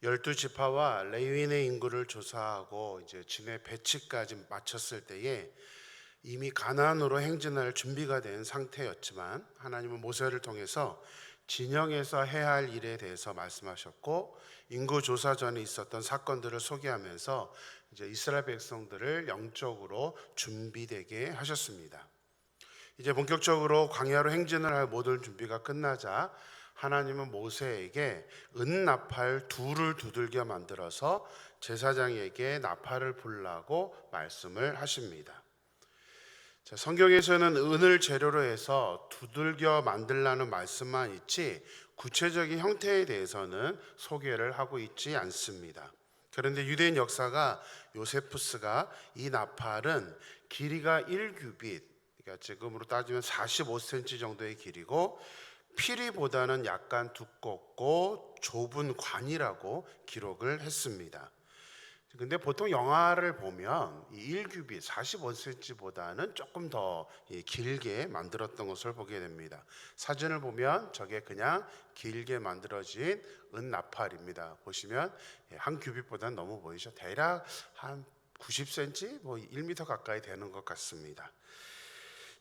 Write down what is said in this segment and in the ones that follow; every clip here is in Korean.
열두 지파와 레위인의 인구를 조사하고 이제 진의 배치까지 마쳤을 때에 이미 가나안으로 행진할 준비가 된 상태였지만 하나님은 모세를 통해서 진영에서 해야 할 일에 대해서 말씀하셨고 인구 조사 전에 있었던 사건들을 소개하면서 이제 이스라엘 백성들을 영적으로 준비되게 하셨습니다. 이제 본격적으로 광야로 행진을 할 모든 준비가 끝나자 하나님은 모세에게 은나팔 둘을 두들겨 만들어서 제사장에게 나팔을 불라고 말씀을 하십니다. 자, 성경에서는 은을 재료로 해서 두들겨 만들라는 말씀만 있지 구체적인 형태에 대해서는 소개를 하고 있지 않습니다. 그런데 유대인 역사가 요세푸스가 이 나팔은 길이가 1규빗, 그러니까 지금으로 따지면 45cm 정도의 길이고 피리보다는 약간 두껍고 좁은 관이라고 기록을 했습니다. 근데 보통 영화를 보면 이 1규빗 45cm보다는 조금 더 길게 만들었던 것을 보게 됩니다. 사진을 보면 저게 그냥 길게 만들어진 은나팔입니다. 보시면 한 규빗보다는 너무 보이죠? 대략 한 90cm, 뭐 1m 가까이 되는 것 같습니다.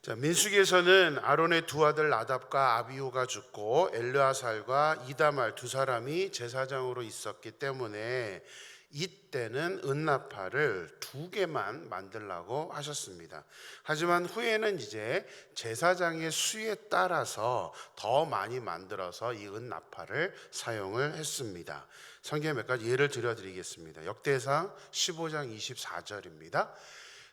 자, 민수기에서는 아론의 두 아들 나답과 아비후가 죽고 엘르아살과 이다말 두 사람이 제사장으로 있었기 때문에 이때는 은나팔을 2개만 만들라고 하셨습니다. 하지만 후에는 이제 제사장의 수에 따라서 더 많이 만들어서 이 은나팔을 사용을 했습니다. 성경에 몇 가지 예를 들어드리겠습니다. 역대상 15장 24절입니다.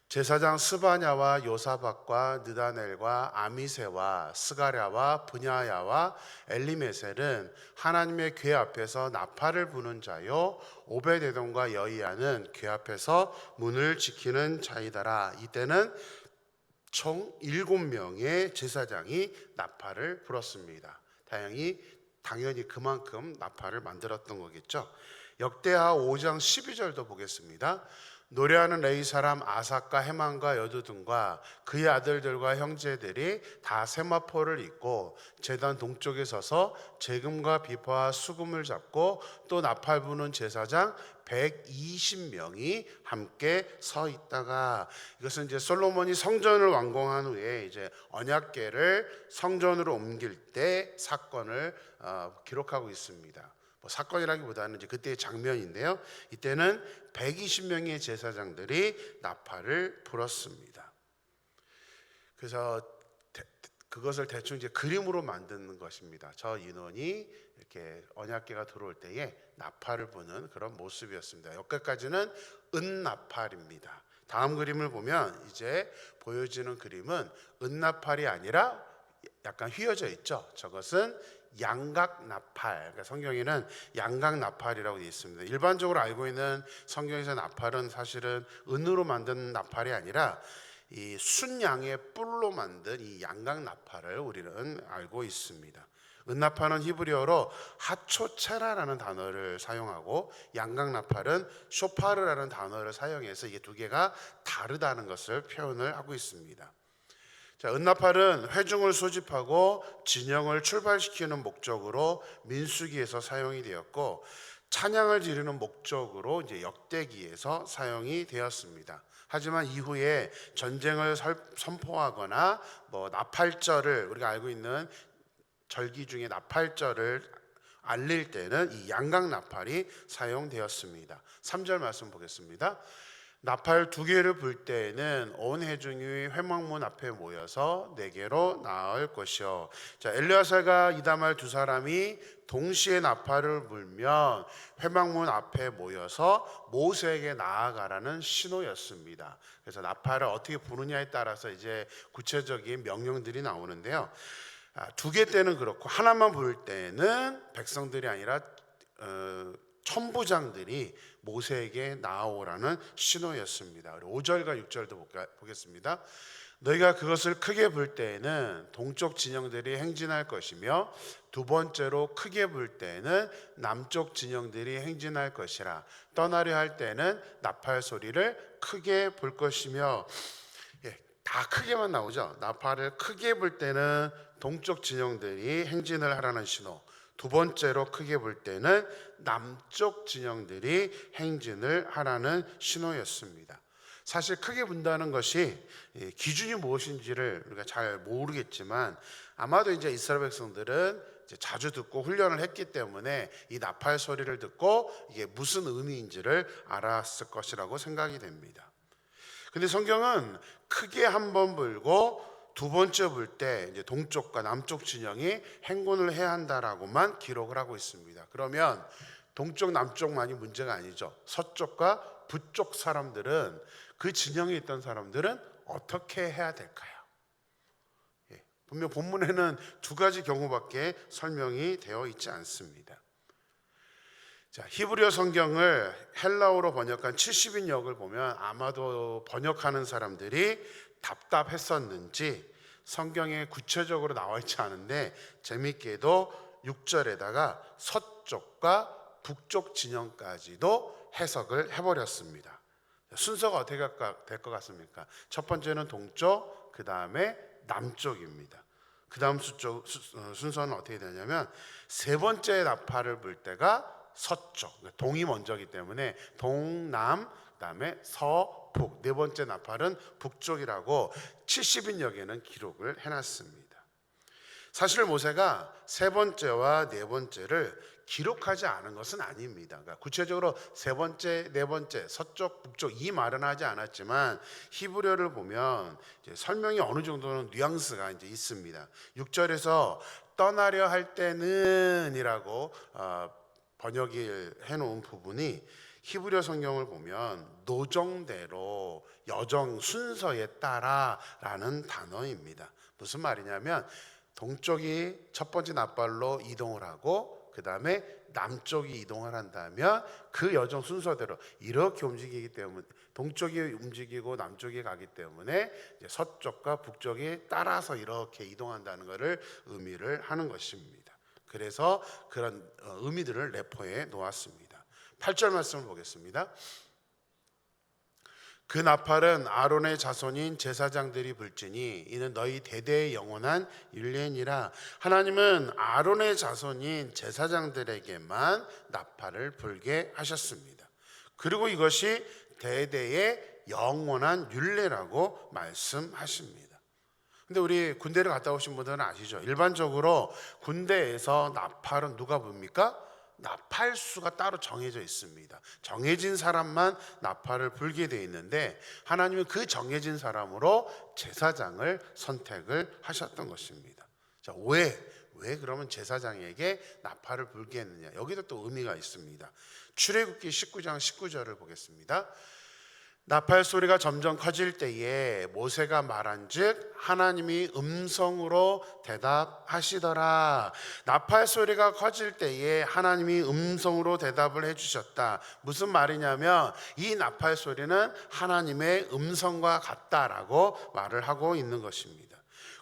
제사장 스바냐와 요사박과 느다넬과 아미세와 스가랴와 브냐야와 엘리메셀은 하나님의 궤 앞에서 나팔을 부는 자요 오베데돔과 여이야는 궤 앞에서 문을 지키는 자이더라. 이때는 총 7명의 제사장이 나팔을 불었습니다. 당연히 그만큼 나팔을 만들었던 거겠죠. 역대하 5장 12절도 보겠습니다. 노래하는 레위 사람 아삭과 헤만과 여두둔과 그의 아들들과 형제들이 다 세마포를 입고 제단 동쪽에 서서 재금과 비파와 수금을 잡고 또 나팔 부는 제사장 120명이 함께 서 있다가, 이것은 이제 솔로몬이 성전을 완공한 후에 이제 언약궤를 성전으로 옮길 때 사건을 기록하고 있습니다. 뭐 사건이라기보다는 이제 그때의 장면인데요. 이때는 120명의 제사장들이 나팔을 불었습니다. 그래서 그것을 대충 이제 그림으로 만드는 것입니다. 저 인원이 이렇게 언약궤가 들어올 때에 나팔을 부는 그런 모습이었습니다. 여기까지는 은나팔입니다. 다음 그림을 보면 이제 보여지는 그림은 은나팔이 아니라 약간 휘어져 있죠. 저것은 양각나팔, 그러니까 성경에는 양각나팔이라고 되어 있습니다. 일반적으로 알고 있는 성경에서 나팔은 사실은 은으로 만든 나팔이 아니라 이 순양의 뿔로 만든 이 양각나팔을 우리는 알고 있습니다. 은나팔은 히브리어로 하초체라라는 단어를 사용하고 양각나팔은 쇼파르라는 단어를 사용해서 이게 두 개가 다르다는 것을 표현을 하고 있습니다. 자, 은나팔은 회중을 소집하고 진영을 출발시키는 목적으로 민수기에서 사용이 되었고 찬양을 지르는 목적으로 이제 역대기에서 사용이 되었습니다. 하지만 이후에 전쟁을 선포하거나 뭐 나팔절을, 우리가 알고 있는 절기 중에 나팔절을 알릴 때는 이 양각나팔이 사용되었습니다. 3절 말씀 보겠습니다. 나팔 2개를 불 때에는 온 회중이 회막문 앞에 모여서 내게로 나을 것이요. 자, 엘르아살과 이다말 두 사람이 동시에 나팔을 불면 회막문 앞에 모여서 모세에게 나아가라는 신호였습니다. 그래서 나팔을 어떻게 부느냐에 따라서 이제 구체적인 명령들이 나오는데요. 2개 때는 그렇고 하나만 부를 때는 백성들이 아니라 천부장들이 모세에게 나아오라는 신호였습니다. 5절과 6절도 보겠습니다. 너희가 그것을 크게 불 때에는 동쪽 진영들이 행진할 것이며 두 번째로 크게 불 때에는 남쪽 진영들이 행진할 것이라. 떠나려 할 때는 나팔 소리를 크게 불 것이며, 다 크게만 나오죠. 나팔을 크게 불 때는 동쪽 진영들이 행진을 하라는 신호, 두 번째로 크게 볼 때는 남쪽 진영들이 행진을 하라는 신호였습니다. 사실 크게 본다는 것이 기준이 무엇인지를 우리가 잘 모르겠지만 아마도 이제 이스라엘 백성들은 이제 자주 듣고 훈련을 했기 때문에 이 나팔 소리를 듣고 이게 무슨 의미인지를 알았을 것이라고 생각이 됩니다. 근데 성경은 크게 한 번 불고 두 번째 불 때 이제 동쪽과 남쪽 진영이 행군을 해야 한다라고만 기록을 하고 있습니다. 그러면 동쪽 남쪽만이 문제가 아니죠. 서쪽과 북쪽 사람들은 그 진영에 있던 사람들은 어떻게 해야 될까요? 분명 본문에는 두 가지 경우밖에 설명이 되어 있지 않습니다. 자, 히브리어 성경을 헬라어로 번역한 70인역을 보면 아마도 번역하는 사람들이 답답했었는지 성경에 구체적으로 나와 있지 않은데 재밌게도 6절에다가 서쪽과 북쪽 진영까지도 해석을 해버렸습니다. 순서가 어떻게 될 것 같습니까? 첫 번째는 동쪽, 그 다음에 남쪽입니다. 그 다음 순서는 어떻게 되냐면 세 번째 나팔을 불 때가 서쪽, 동이 먼저기 때문에 동남, 그 다음에 서북, 네 번째 나팔은 북쪽이라고 70인역에는 기록을 해놨습니다. 사실 모세가 세 번째와 네 번째를 기록하지 않은 것은 아닙니다. 그러니까 구체적으로 세 번째, 네 번째, 서쪽, 북쪽 이 말은 하지 않았지만 히브리어를 보면 이제 설명이 어느 정도는 뉘앙스가 이제 있습니다. 6절에서 떠나려 할 때는이라고 번역을 해놓은 부분이 히브리어 성경을 보면 노정대로 여정 순서에 따라라는 단어입니다. 무슨 말이냐면 동쪽이 첫 번째 나팔로 이동을 하고 그 다음에 남쪽이 이동을 한다면 그 여정 순서대로 이렇게 움직이기 때문에 동쪽이 움직이고 남쪽이 가기 때문에 이제 서쪽과 북쪽이 따라서 이렇게 이동한다는 것을 의미를 하는 것입니다. 그래서 그런 의미들을 레포에 놓았습니다. 8절 말씀을 보겠습니다. 그 나팔은 아론의 자손인 제사장들이 불지니 이는 너희 대대의 영원한 율례니라. 하나님은 아론의 자손인 제사장들에게만 나팔을 불게 하셨습니다. 그리고 이것이 대대의 영원한 율례라고 말씀하십니다. 근데 우리 군대를 갔다 오신 분들은 아시죠? 일반적으로 군대에서 나팔은 누가 붑니까? 나팔수가 따로 정해져 있습니다. 정해진 사람만 나팔을 불게 돼 있는데 하나님은 그 정해진 사람으로 제사장을 선택을 하셨던 것입니다. 자, 왜 그러면 제사장에게 나팔을 불게 했느냐? 여기도 또 의미가 있습니다. 출애굽기 19장 19절을 보겠습니다. 나팔 소리가 점점 커질 때에 모세가 말한즉 하나님이 음성으로 대답하시더라. 나팔 소리가 커질 때에 하나님이 음성으로 대답을 해주셨다. 무슨 말이냐면 이 나팔 소리는 하나님의 음성과 같다라고 말을 하고 있는 것입니다.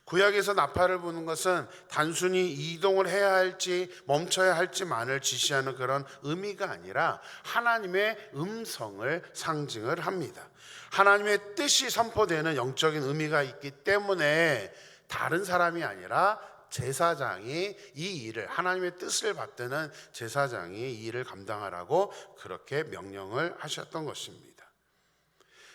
구약에서 나팔을 부는 것은 단순히 이동을 해야 할지 멈춰야 할지만을 지시하는 그런 의미가 아니라 하나님의 음성을 상징을 합니다. 하나님의 뜻이 선포되는 영적인 의미가 있기 때문에 다른 사람이 아니라 제사장이 이 일을, 하나님의 뜻을 받드는 제사장이 이 일을 감당하라고 그렇게 명령을 하셨던 것입니다.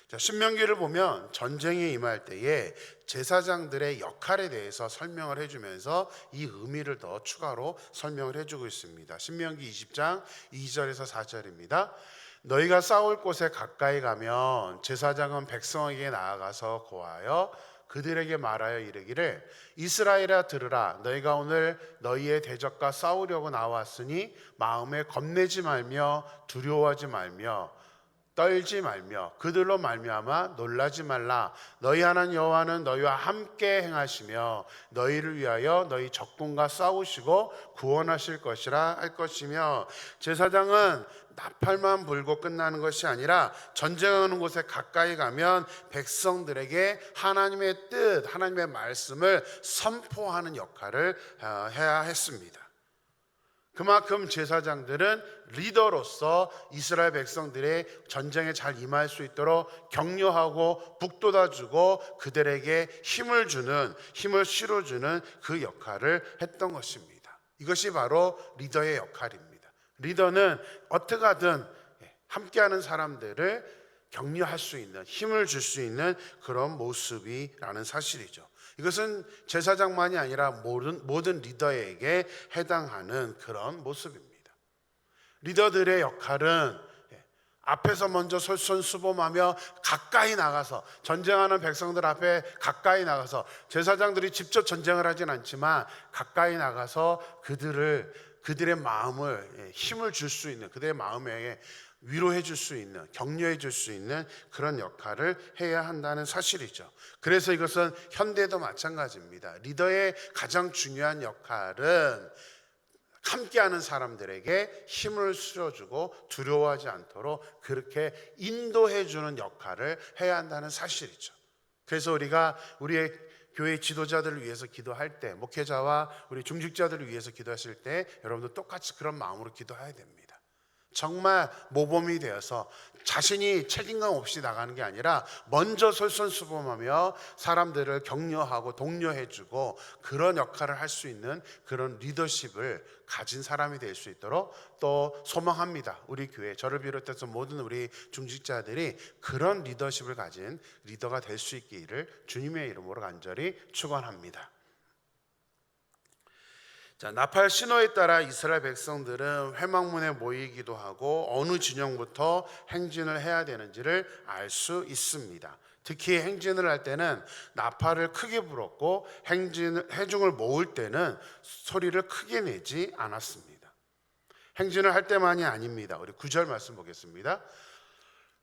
자, 신명기를 보면 전쟁에 임할 때에 제사장들의 역할에 대해서 설명을 해주면서 이 의미를 더 추가로 설명을 해주고 있습니다. 신명기 20장 2절에서 4절입니다. 너희가 싸울 곳에 가까이 가면 제사장은 백성에게 나아가서 고하여 그들에게 말하여 이르기를 이스라엘아 들으라. 너희가 오늘 너희의 대적과 싸우려고 나왔으니 마음에 겁내지 말며 두려워하지 말며 떨지 말며 그들로 말미암아 놀라지 말라. 너희 하나님 여호와는 너희와 함께 행하시며 너희를 위하여 너희 적군과 싸우시고 구원하실 것이라 할 것이며 제사장은 나팔만 불고 끝나는 것이 아니라 전쟁하는 곳에 가까이 가면 백성들에게 하나님의 뜻, 하나님의 말씀을 선포하는 역할을 해야 했습니다. 그만큼 제사장들은 리더로서 이스라엘 백성들의 전쟁에 잘 임할 수 있도록 격려하고 북돋아주고 그들에게 힘을 실어주는 그 역할을 했던 것입니다. 이것이 바로 리더의 역할입니다. 리더는 어떻게 하든 함께하는 사람들을 격려할 수 있는, 힘을 줄 수 있는 그런 모습이라는 사실이죠. 이것은 제사장만이 아니라 모든 리더에게 해당하는 그런 모습입니다. 리더들의 역할은 앞에서 먼저 솔선수범하며 가까이 나가서, 전쟁하는 백성들 앞에 가까이 나가서, 제사장들이 직접 전쟁을 하진 않지만 가까이 나가서 그들의 마음을, 힘을 줄 수 있는, 그들의 마음에 위로해 줄 수 있는, 격려해 줄 수 있는 그런 역할을 해야 한다는 사실이죠. 그래서 이것은 현대도 마찬가지입니다. 리더의 가장 중요한 역할은 함께하는 사람들에게 힘을 실어주고 두려워하지 않도록 그렇게 인도해 주는 역할을 해야 한다는 사실이죠. 그래서 우리가 우리의 교회 지도자들을 위해서 기도할 때, 목회자와 우리 중직자들을 위해서 기도하실 때 여러분도 똑같이 그런 마음으로 기도해야 됩니다. 정말 모범이 되어서 자신이 책임감 없이 나가는 게 아니라 먼저 솔선수범하며 사람들을 격려하고 독려해주고 그런 역할을 할 수 있는 그런 리더십을 가진 사람이 될 수 있도록 또 소망합니다. 우리 교회, 저를 비롯해서 모든 우리 중직자들이 그런 리더십을 가진 리더가 될 수 있기를 주님의 이름으로 간절히 축원합니다. 자, 나팔 신호에 따라 이스라엘 백성들은 회막문에 모이기도 하고 어느 진영부터 행진을 해야 되는지를 알 수 있습니다. 특히 행진을 할 때는 나팔을 크게 불었고 회중을 모을 때는 소리를 크게 내지 않았습니다. 행진을 할 때만이 아닙니다. 우리 9절 말씀 보겠습니다.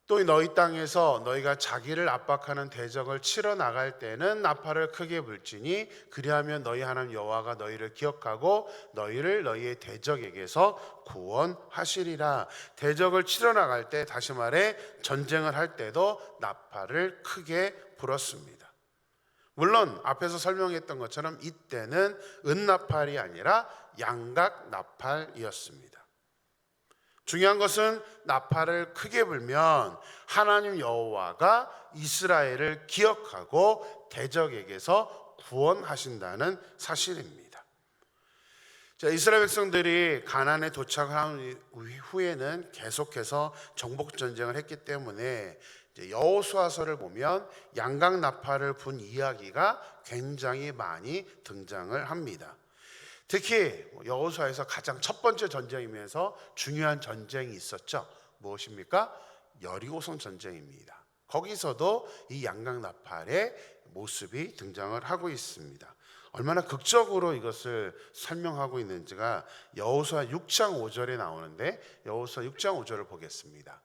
또 너희 땅에서 너희가 자기를 압박하는 대적을 치러 나갈 때는 나팔을 크게 불지니 그리하면 너희 하나님 여호와가 너희를 기억하고 너희를 너희의 대적에게서 구원하시리라. 대적을 치러 나갈 때, 다시 말해 전쟁을 할 때도 나팔을 크게 불었습니다. 물론 앞에서 설명했던 것처럼 이때는 은나팔이 아니라 양각 나팔이었습니다. 중요한 것은 나팔을 크게 불면 하나님 여호와가 이스라엘을 기억하고 대적에게서 구원하신다는 사실입니다. 자, 이스라엘 백성들이 가나안에 도착한 후에는 계속해서 정복 전쟁을 했기 때문에 여호수아서를 보면 양각 나팔을 분 이야기가 굉장히 많이 등장을 합니다. 특히 여호수아에서 가장 첫 번째 전쟁이면서 중요한 전쟁이 있었죠. 무엇입니까? 여리고성 전쟁입니다. 거기서도 이 양각 나팔의 모습이 등장을 하고 있습니다. 얼마나 극적으로 이것을 설명하고 있는지가 여호수아 6장 5절에 나오는데, 여호수아 6장 5절을 보겠습니다.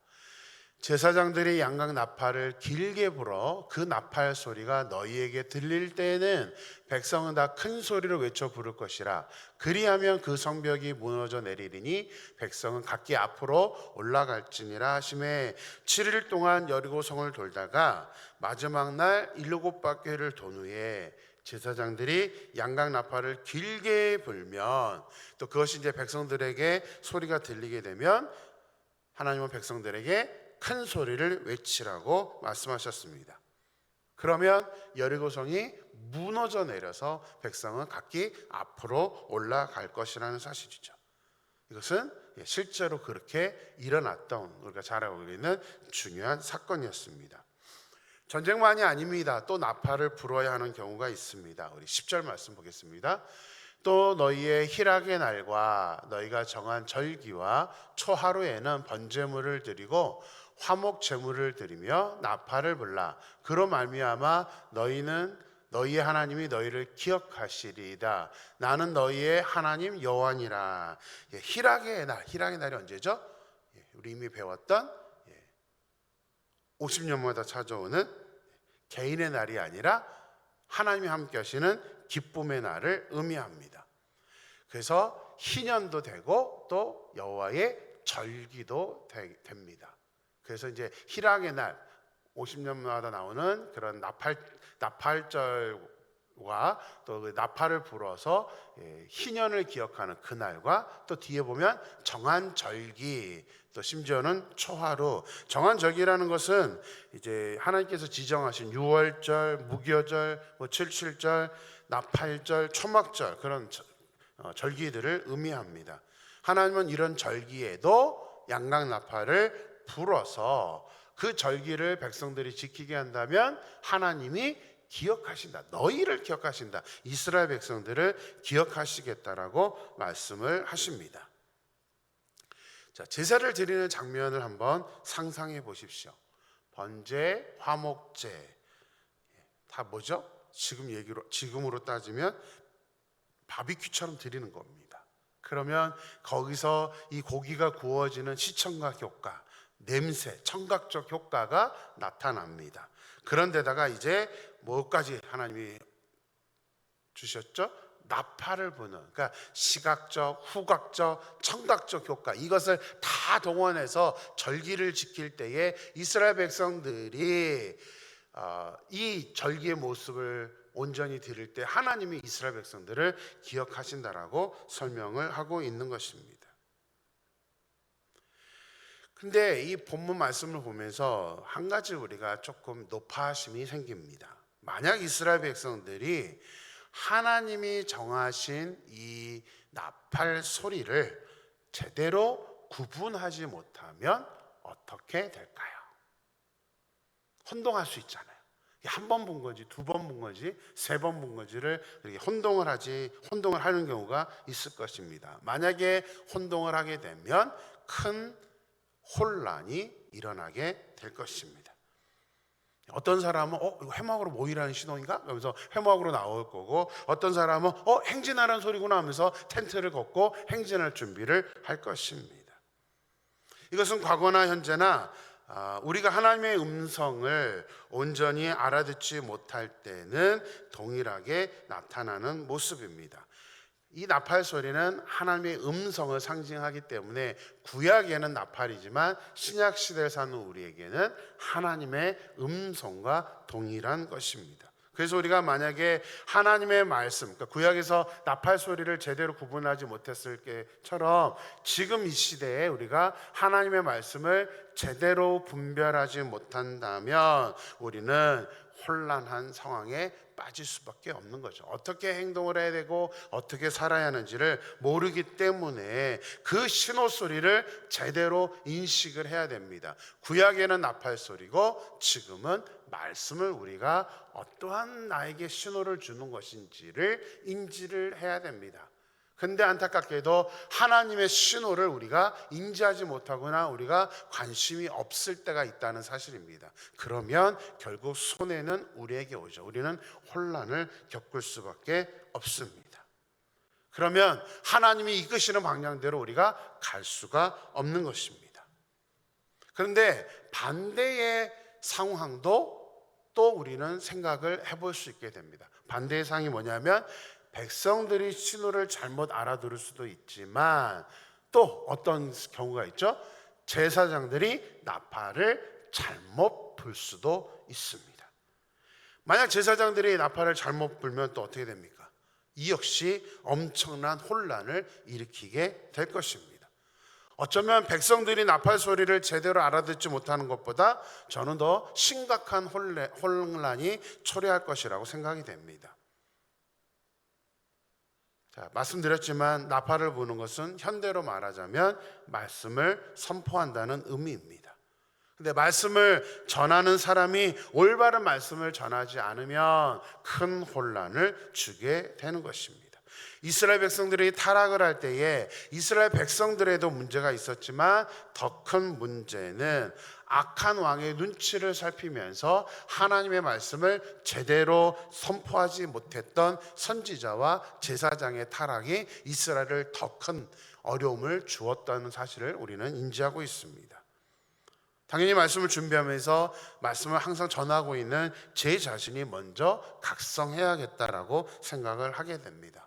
제사장들이 양각 나팔을 길게 불어 그 나팔 소리가 너희에게 들릴 때에는 백성은 다 큰 소리로 외쳐 부를 것이라. 그리하면 그 성벽이 무너져 내리리니 백성은 각기 앞으로 올라갈지니라 하시매 7일 동안 여리고성을 돌다가 마지막 날 7바퀴를 돈 후에 제사장들이 양각 나팔을 길게 불면, 또 그것이 이제 백성들에게 소리가 들리게 되면 하나님은 백성들에게 큰 소리를 외치라고 말씀하셨습니다. 그러면 여리고성이 무너져 내려서 백성은 각기 앞으로 올라갈 것이라는 사실이죠. 이것은 실제로 그렇게 일어났던, 우리가 잘 알고 있는 중요한 사건이었습니다. 전쟁만이 아닙니다. 또 나팔을 불어야 하는 경우가 있습니다. 우리 10절 말씀 보겠습니다. 또 너희의 희락의 날과 너희가 정한 절기와 초하루에는 번제물을 드리고 화목 제물을 드리며 나팔을 불라. 그로 말미암아 너희의 하나님이 너희를 기억하시리이다. 나는 너희의 하나님 여호와니라. 희락의 날이 언제죠? 우리 이미 배웠던 50년마다 찾아오는 개인의 날이 아니라 하나님이 함께 하시는 기쁨의 날을 의미합니다. 그래서 희년도 되고 또 여호와의 절기도 됩니다. 그래서 이제 희락의 날, 50년마다 나오는 그런 나팔절과 또 그 나팔을 불어서 희년을 기억하는 그날과, 또 뒤에 보면 정한절기, 또 심지어는 초하루. 정한절기라는 것은 이제 하나님께서 지정하신 유월절, 무교절, 칠칠절, 나팔절, 초막절, 그런 절기들을 의미합니다. 하나님은 이런 절기에도 양각나팔을 불어서 그 절기를 백성들이 지키게 한다면 하나님이 기억하신다. 너희를 기억하신다. 이스라엘 백성들을 기억하시겠다라고 말씀을 하십니다. 자, 제사를 드리는 장면을 한번 상상해 보십시오. 번제, 화목제 다 뭐죠? 지금으로 따지면 바비큐처럼 드리는 겁니다. 그러면 거기서 이 고기가 구워지는 시청각 효과, 냄새, 청각적 효과가 나타납니다. 그런데다가 이제 뭐까지 하나님이 주셨죠? 나팔을 부는, 그러니까 시각적, 후각적, 청각적 효과, 이것을 다 동원해서 절기를 지킬 때에 이스라엘 백성들이 이 절기의 모습을 온전히 드릴 때 하나님이 이스라엘 백성들을 기억하신다라고 설명을 하고 있는 것입니다. 근데 이 본문 말씀을 보면서 한 가지 우리가 조금 높아심이 생깁니다. 만약 이스라엘 백성들이 하나님이 정하신 이 나팔 소리를 제대로 구분하지 못하면 어떻게 될까요? 혼동할 수 있잖아요. 한 번 본 건지, 두 번 본 건지, 세 번 본 건지를 이렇게 혼동을 하는 경우가 있을 것입니다. 만약에 혼동을 하게 되면 큰 혼란이 일어나게 될 것입니다. 어떤 사람은 이거 회막으로 모이라는 신호인가? 그러면서 회막으로 나올 거고, 어떤 사람은 행진하라는 소리구나 하면서 텐트를 걷고 행진할 준비를 할 것입니다. 이것은 과거나 현재나 우리가 하나님의 음성을 온전히 알아듣지 못할 때는 동일하게 나타나는 모습입니다. 이 나팔 소리는 하나님의 음성을 상징하기 때문에 구약에는 나팔이지만 신약 시대에 사는 우리에게는 하나님의 음성과 동일한 것입니다. 그래서 우리가 만약에 하나님의 말씀, 그러니까 구약에서 나팔 소리를 제대로 구분하지 못했을 때처럼 지금 이 시대에 우리가 하나님의 말씀을 제대로 분별하지 못한다면 우리는 혼란한 상황에 빠질 수밖에 없는 거죠. 어떻게 행동을 해야 되고 어떻게 살아야 하는지를 모르기 때문에 그 신호 소리를 제대로 인식을 해야 됩니다. 구약에는 나팔 소리고 지금은 말씀을 우리가 어떠한 나에게 신호를 주는 것인지를 인지를 해야 됩니다. 근데 안타깝게도 하나님의 신호를 우리가 인지하지 못하거나 우리가 관심이 없을 때가 있다는 사실입니다. 그러면 결국 손해는 우리에게 오죠. 우리는 혼란을 겪을 수밖에 없습니다. 그러면 하나님이 이끄시는 방향대로 우리가 갈 수가 없는 것입니다. 그런데 반대의 상황도 또 우리는 생각을 해볼 수 있게 됩니다. 반대의 상황이 뭐냐면 백성들이 신호를 잘못 알아들을 수도 있지만 또 어떤 경우가 있죠? 제사장들이 나팔을 잘못 불 수도 있습니다. 만약 제사장들이 나팔을 잘못 불면 또 어떻게 됩니까? 이 역시 엄청난 혼란을 일으키게 될 것입니다. 어쩌면 백성들이 나팔 소리를 제대로 알아듣지 못하는 것보다 저는 더 심각한 혼란이 초래할 것이라고 생각이 됩니다. 자, 말씀드렸지만 나팔을 부는 것은 현대로 말하자면 말씀을 선포한다는 의미입니다. 근데 말씀을 전하는 사람이 올바른 말씀을 전하지 않으면 큰 혼란을 주게 되는 것입니다. 이스라엘 백성들이 타락을 할 때에 이스라엘 백성들에도 문제가 있었지만 더 큰 문제는 악한 왕의 눈치를 살피면서 하나님의 말씀을 제대로 선포하지 못했던 선지자와 제사장의 타락이 이스라엘을 더 큰 어려움을 주었다는 사실을 우리는 인지하고 있습니다. 당연히 말씀을 준비하면서 말씀을 항상 전하고 있는 제 자신이 먼저 각성해야겠다라고 생각을 하게 됩니다.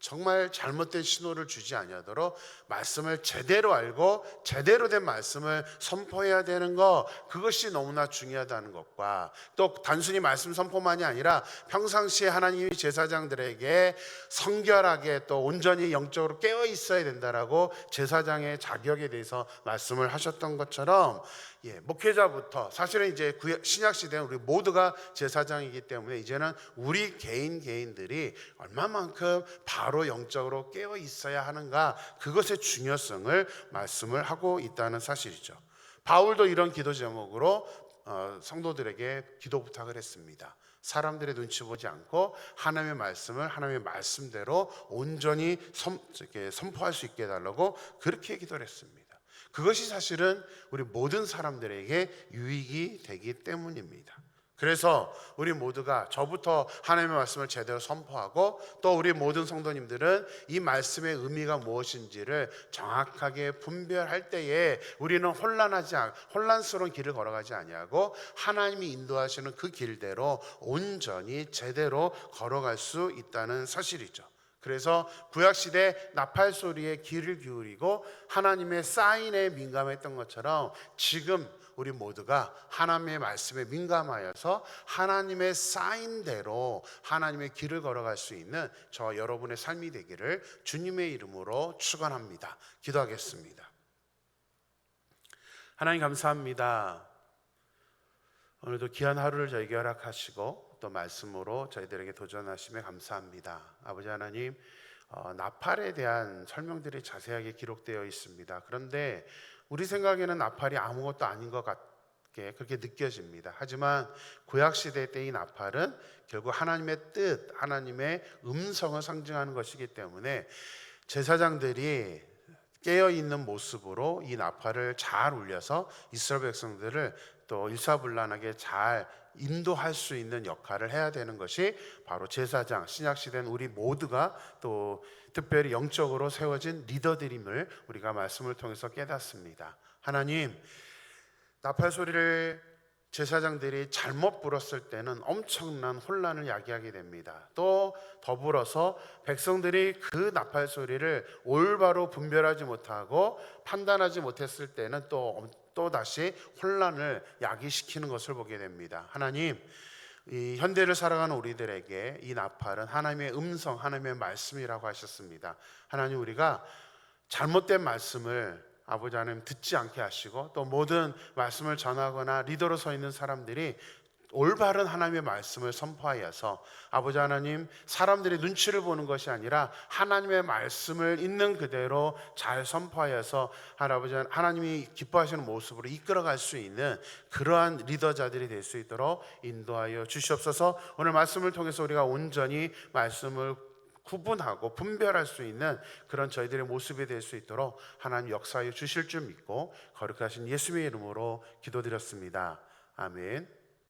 정말 잘못된 신호를 주지 아니하도록 말씀을 제대로 알고 제대로 된 말씀을 선포해야 되는 것, 그것이 너무나 중요하다는 것과 또 단순히 말씀 선포만이 아니라 평상시에 하나님이 제사장들에게 성결하게 또 온전히 영적으로 깨어 있어야 된다라고 제사장의 자격에 대해서 말씀을 하셨던 것처럼 목회자부터 사실은 이제 신약 시대는 우리 모두가 제사장이기 때문에 이제는 우리 개인들이 얼마만큼 바로 바로 영적으로 깨어 있어야 하는가, 그것의 중요성을 말씀을 하고 있다는 사실이죠. 바울도 이런 기도 제목으로 성도들에게 기도 부탁을 했습니다. 사람들의 눈치 보지 않고 하나님의 말씀을 하나님의 말씀대로 온전히 선포할 수 있게 해달라고 그렇게 기도를 했습니다. 그것이 사실은 우리 모든 사람들에게 유익이 되기 때문입니다. 그래서 우리 모두가 저부터 하나님의 말씀을 제대로 선포하고, 또 우리 모든 성도님들은 이 말씀의 의미가 무엇인지를 정확하게 분별할 때에 우리는 혼란스러운 길을 걸어가지 아니하고 하나님이 인도하시는 그 길대로 온전히 제대로 걸어갈 수 있다는 사실이죠. 그래서 구약시대 나팔 소리에 귀를 기울이고 하나님의 사인에 민감했던 것처럼, 지금 우리 모두가 하나님의 말씀에 민감하여서 하나님의 사인대로 하나님의 길을 걸어갈 수 있는 저 여러분의 삶이 되기를 주님의 이름으로 축원합니다. 기도하겠습니다. 하나님 감사합니다. 오늘도 귀한 하루를 저에게 허락하시고 또 말씀으로 저희들에게 도전하심에 감사합니다. 아버지 하나님, 나팔에 대한 설명들이 자세하게 기록되어 있습니다. 그런데 우리 생각에는 나팔이 아무것도 아닌 것 같게 그렇게 느껴집니다. 하지만 구약시대 때의 나팔은 결국 하나님의 뜻, 하나님의 음성을 상징하는 것이기 때문에 제사장들이 깨어있는 모습으로 이 나팔을 잘 울려서 이스라엘 백성들을 또 일사불란하게 잘 인도할 수 있는 역할을 해야 되는 것이 바로 제사장, 신약시대는 우리 모두가 또 특별히 영적으로 세워진 리더들임을 우리가 말씀을 통해서 깨닫습니다. 하나님, 나팔 소리를 제사장들이 잘못 불었을 때는 엄청난 혼란을 야기하게 됩니다. 또 더불어서 백성들이 그 나팔 소리를 올바로 분별하지 못하고 판단하지 못했을 때는 또 다시 혼란을 야기시키는 것을 보게 됩니다. 하나님, 이 현대를 살아가는 우리들에게 이 나팔은 하나님의 음성, 하나님의 말씀이라고 하셨습니다. 하나님, 우리가 잘못된 말씀을 아버지 하나님 듣지 않게 하시고, 또 모든 말씀을 전하거나 리더로 서 있는 사람들이 올바른 하나님의 말씀을 선포하여서 아버지 하나님, 사람들의 눈치를 보는 것이 아니라 하나님의 말씀을 있는 그대로 잘 선포하여서 하나님이 기뻐하시는 모습으로 이끌어갈 수 있는 그러한 리더자들이 될 수 있도록 인도하여 주시옵소서. 오늘 말씀을 통해서 우리가 온전히 말씀을 구분하고 분별할 수 있는 그런 저희들의 모습이 될 수 있도록 하나님 역사하여 주실 줄 믿고 거룩하신 예수님의 이름으로 기도드렸습니다. 아멘.